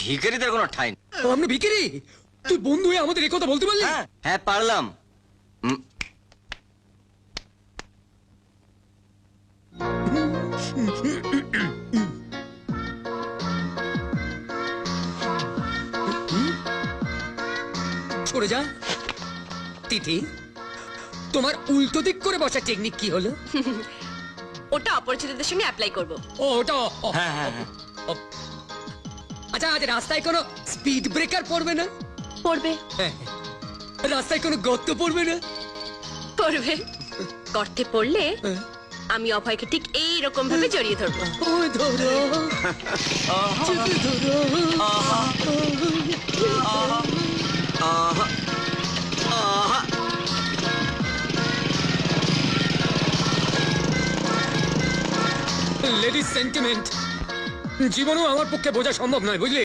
ভিখারিদের কোনো ঠাঁই নেই। আমরা ভিখারি? তুই বন্ধু হয়ে আমাদের এই কথা বলতে পারলি? হ্যাঁ হ্যাঁ পারলাম। সরে যা। তিথি, তোমার উল্টো দিক করে বসার টেকনিক কি হলো? ওটা অপরিচিতদের সঙ্গে অ্যাপ্লাই করব। ও ওটা হ্যাঁ হ্যাঁ হ্যাঁ। আচ্ছা, আজ রাস্তায় কোনো স্পিড ব্রেকার পড়বে না? পড়বে হ্যাঁ। রাস্তায় কোনো গর্ত পড়বে না? পড়বে। গর্তে পড়লে হ্যাঁ। আমি অভয়কে ঠিক এইরকম ভাবে জড়িয়ে ধরবো। ওই ধরো, চেপে ধরো। লেডিস সেন্টিমেন্ট জীবনেও আমার পক্ষে বোঝা সম্ভব নয়, বুঝলি?